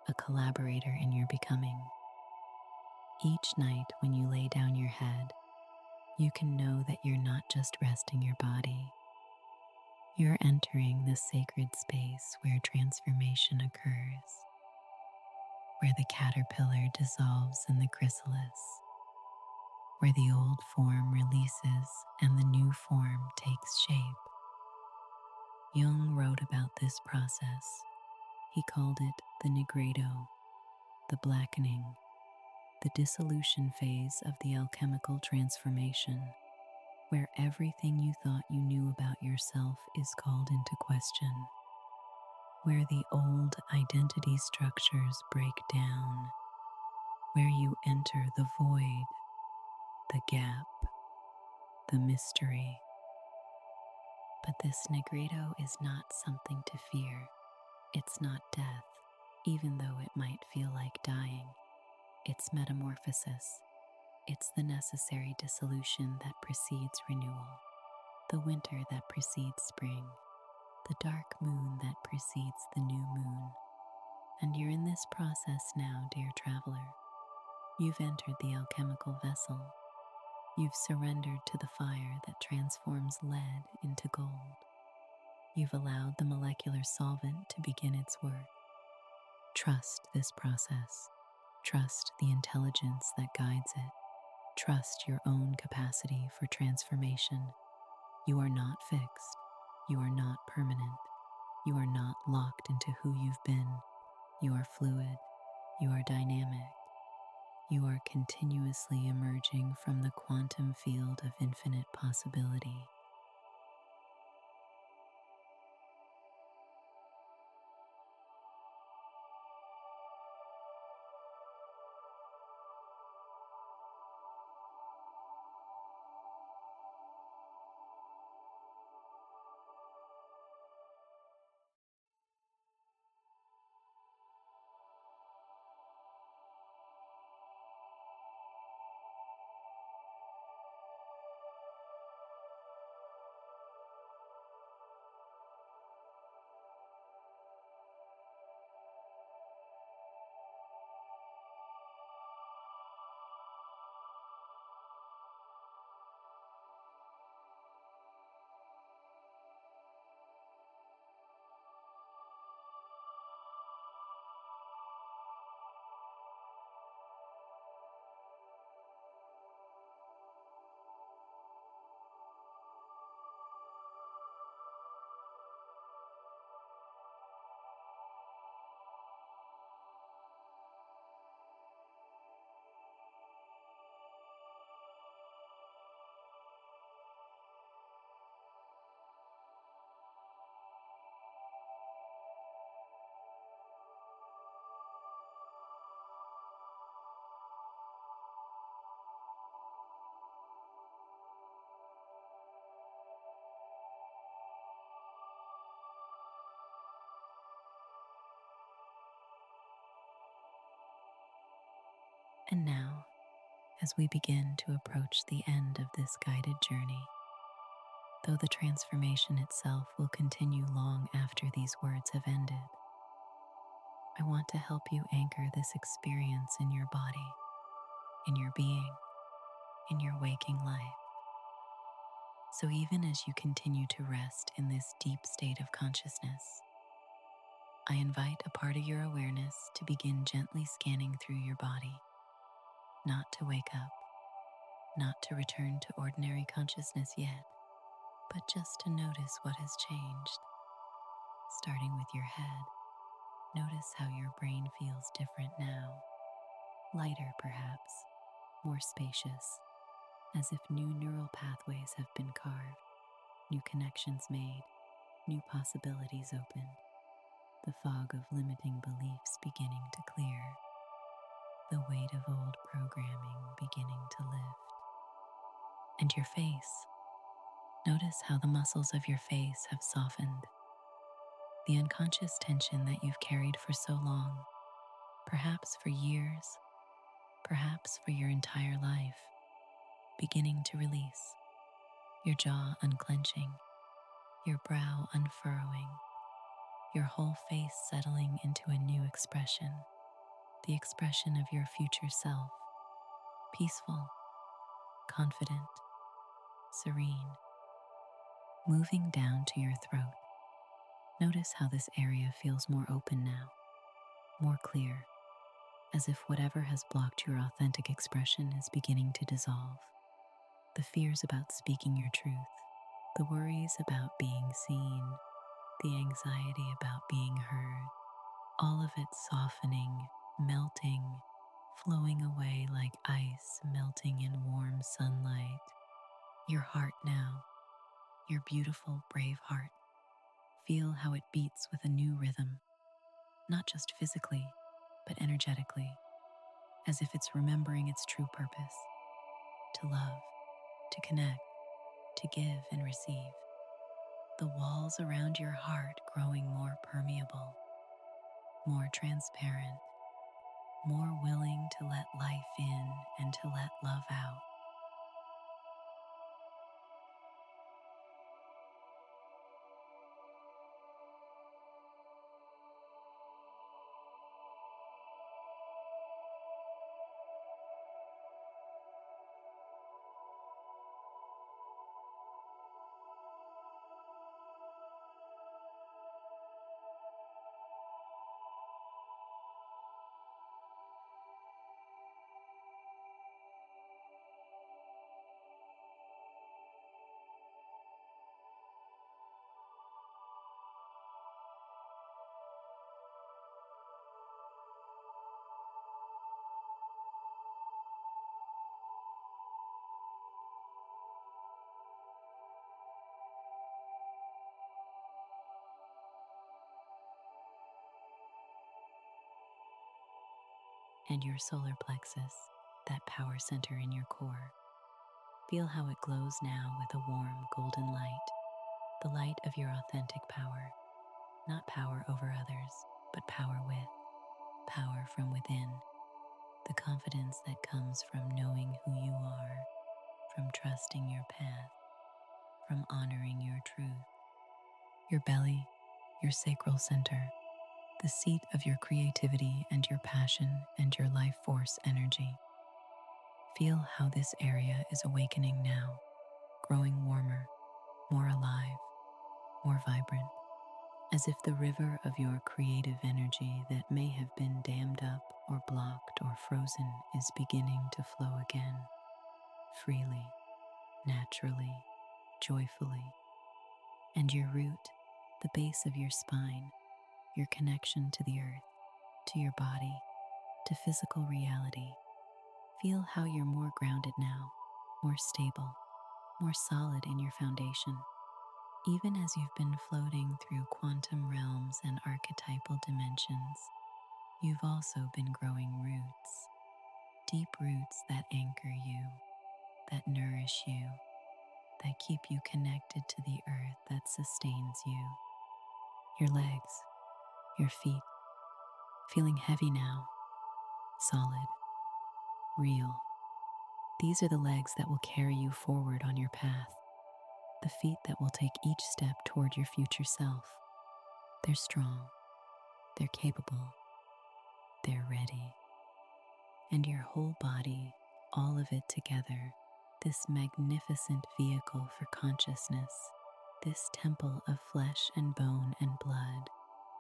a collaborator in your becoming. Each night when you lay down your head, you can know that you're not just resting your body. You're entering the sacred space where transformation occurs, where the caterpillar dissolves in the chrysalis, where the old form releases and the new form takes shape. Jung wrote about this process. He called it the nigredo, the blackening, the dissolution phase of the alchemical transformation, where everything you thought you knew about yourself is called into question, where the old identity structures break down, where you enter the void, the gap, the mystery. But this nigredo is not something to fear. It's not death, even though it might feel like dying. It's metamorphosis. It's the necessary dissolution that precedes renewal, the winter that precedes spring, the dark moon that precedes the new moon. And you're in this process now, dear traveler. You've entered the alchemical vessel. You've surrendered to the fire that transforms lead into gold. You've allowed the molecular solvent to begin its work. Trust this process. Trust the intelligence that guides it. Trust your own capacity for transformation. You are not fixed. You are not permanent. You are not locked into who you've been. You are fluid. You are dynamic. You are continuously emerging from the quantum field of infinite possibility. And now, as we begin to approach the end of this guided journey, though the transformation itself will continue long after these words have ended, I want to help you anchor this experience in your body, in your being, in your waking life. So even as you continue to rest in this deep state of consciousness, I invite a part of your awareness to begin gently scanning through your body, not to wake up, not to return to ordinary consciousness yet, but just to notice what has changed. Starting with your head, notice how your brain feels different now, lighter perhaps, more spacious, as if new neural pathways have been carved, new connections made, new possibilities opened, the fog of limiting beliefs beginning to clear, the weight of old programming beginning to lift. And your face. Notice how the muscles of your face have softened. The unconscious tension that you've carried for so long, perhaps for years, perhaps for your entire life, beginning to release. Your jaw unclenching, your brow unfurrowing, your whole face settling into a new expression, the expression of your future self, peaceful, confident, serene. Moving down to your throat, notice how this area feels more open now, more clear, as if whatever has blocked your authentic expression is beginning to dissolve. The fears about speaking your truth, the worries about being seen, the anxiety about being heard, all of it softening, melting, flowing away like ice melting in warm sunlight. Your heart now, your beautiful, brave heart. Feel how it beats with a new rhythm, not just physically, but energetically, as if it's remembering its true purpose: to love, to connect, to give and receive. The walls around your heart growing more permeable, more transparent, more willing to let life in and to let love out. And your solar plexus, that power center in your core. Feel how it glows now with a warm golden light, the light of your authentic power, not power over others, but power with, power from within, the confidence that comes from knowing who you are, from trusting your path, from honoring your truth. Your belly, your sacral center, the seat of your creativity and your passion and your life force energy. Feel how this area is awakening now, growing warmer, more alive, more vibrant, as if the river of your creative energy that may have been dammed up or blocked or frozen is beginning to flow again, freely, naturally, joyfully. And your root, the base of your spine, your connection to the earth, to your body, to physical reality. Feel how you're more grounded now, more stable, more solid in your foundation. Even as you've been floating through quantum realms and archetypal dimensions, you've also been growing roots, deep roots that anchor you, that nourish you, that keep you connected to the earth that sustains you. Your legs, your feet, feeling heavy now, solid, real. These are the legs that will carry you forward on your path, the feet that will take each step toward your future self. They're strong, they're capable, they're ready. And your whole body, all of it together, this magnificent vehicle for consciousness, this temple of flesh and bone and blood,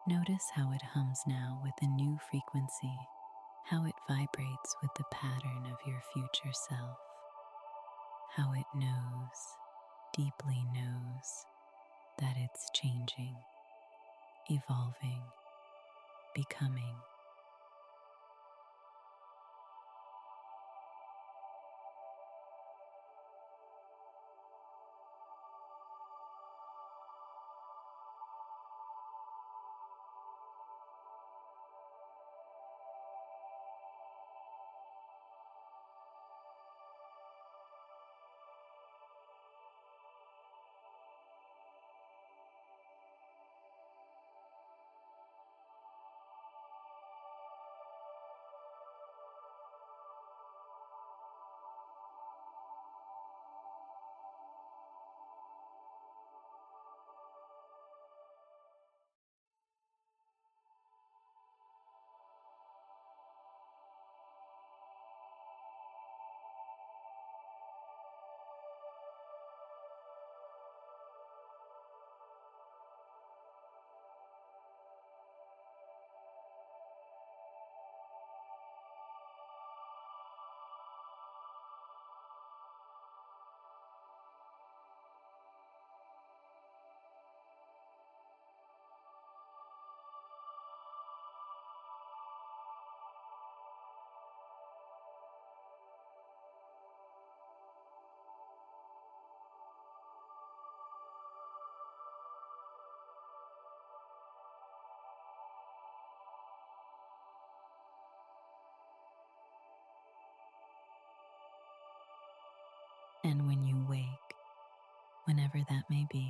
Notice how it hums now with a new frequency, how it vibrates with the pattern of your future self, how it knows, deeply knows, that it's changing, evolving, becoming. And when you wake, whenever that may be,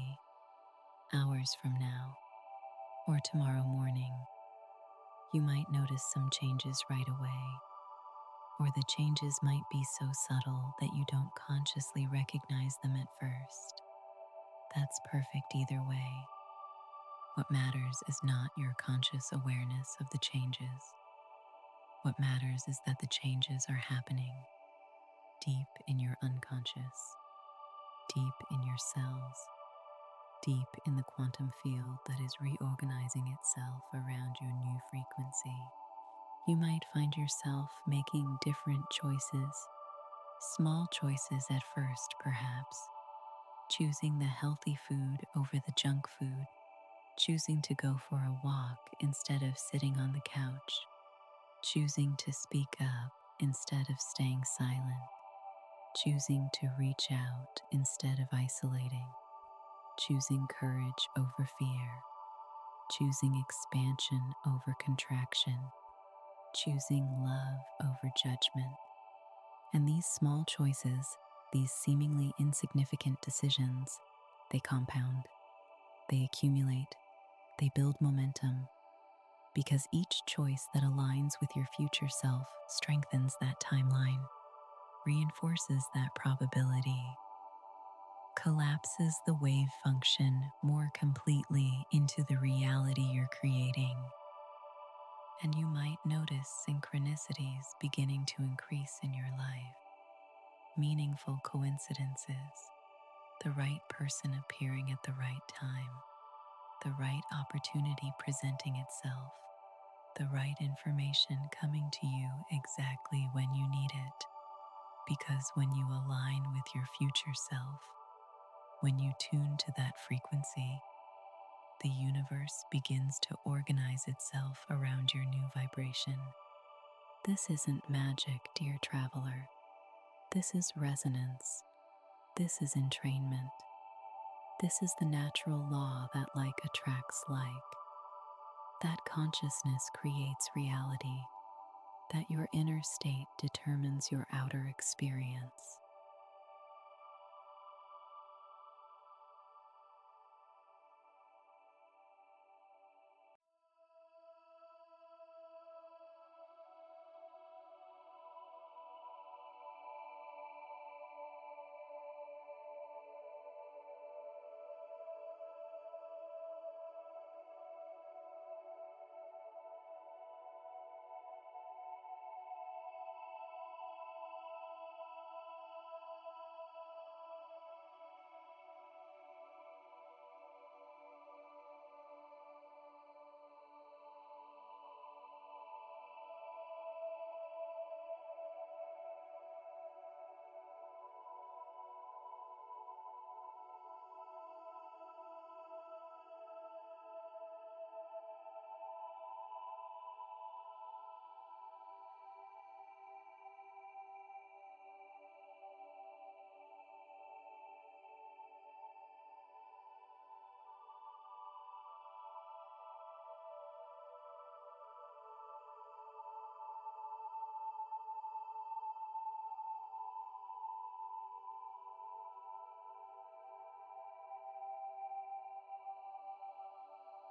hours from now or tomorrow morning, you might notice some changes right away, or the changes might be so subtle that you don't consciously recognize them at first. That's perfect either way. What matters is not your conscious awareness of the changes. What matters is that the changes are happening deep in your unconscious, deep in your cells, deep in the quantum field that is reorganizing itself around your new frequency. You might find yourself making different choices, small choices at first perhaps, choosing the healthy food over the junk food, choosing to go for a walk instead of sitting on the couch, choosing to speak up instead of staying silent, choosing to reach out instead of isolating, choosing courage over fear, choosing expansion over contraction, choosing love over judgment. And these small choices, these seemingly insignificant decisions, they compound, they accumulate, they build momentum, because each choice that aligns with your future self strengthens that timeline, reinforces that probability, collapses the wave function more completely into the reality you're creating. And you might notice synchronicities beginning to increase in your life, meaningful coincidences, the right person appearing at the right time, the right opportunity presenting itself, the right information coming to you exactly when you need it. Because when you align with your future self, when you tune to that frequency, the universe begins to organize itself around your new vibration. This isn't magic, dear traveler. This is resonance. This is entrainment. This is the natural law that like attracts like. That consciousness creates reality. That your inner state determines your outer experience.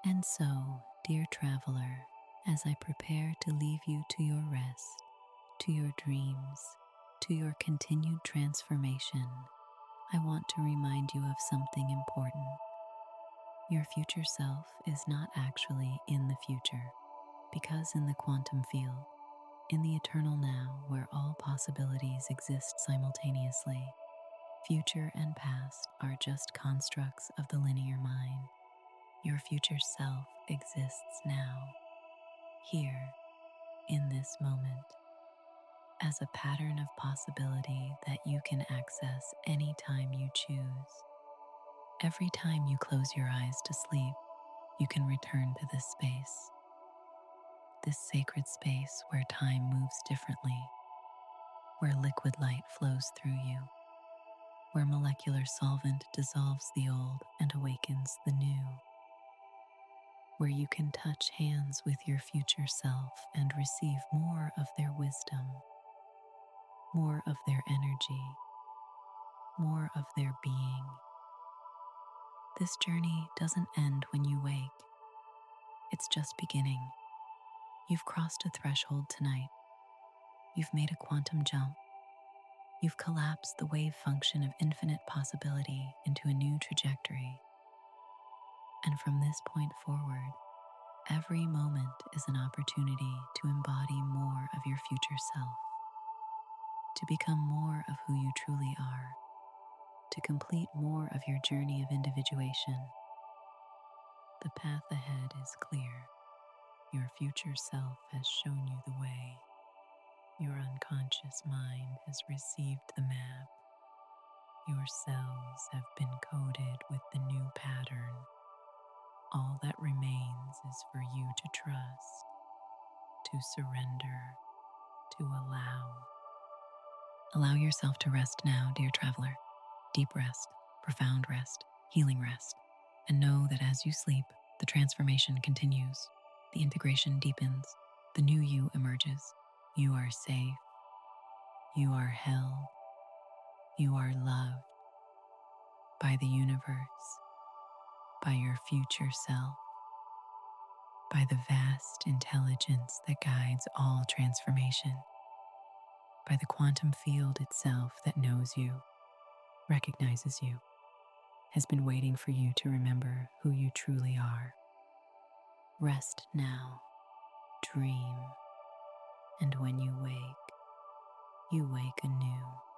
And so, dear traveler, as I prepare to leave you to your rest, to your dreams, to your continued transformation, I want to remind you of something important. Your future self is not actually in the future, because in the quantum field, in the eternal now where all possibilities exist simultaneously, future and past are just constructs of the linear mind. Your future self exists now, here, in this moment, as a pattern of possibility that you can access anytime you choose. Every time you close your eyes to sleep, you can return to this sacred space where time moves differently, where liquid light flows through you, where molecular solvent dissolves the old and awakens the new, where you can touch hands with your future self and receive more of their wisdom, more of their energy, more of their being. This journey doesn't end when you wake, it's just beginning. You've crossed a threshold tonight. You've made a quantum jump. You've collapsed the wave function of infinite possibility into a new trajectory. And from this point forward, every moment is an opportunity to embody more of your future self, to become more of who you truly are, to complete more of your journey of individuation. The path ahead is clear. Your future self has shown you the way. Your unconscious mind has received the map. Your cells have been coded with the new pattern. All that remains is for you to trust, to surrender, to allow. Allow yourself to rest now, dear traveler. Deep rest, profound rest, healing rest. And know that as you sleep, the transformation continues. The integration deepens. The new you emerges. You are safe. You are held. You are loved by the universe, by your future self, by the vast intelligence that guides all transformation, by the quantum field itself that knows you, recognizes you, has been waiting for you to remember who you truly are. Rest now, dream, and when you wake anew.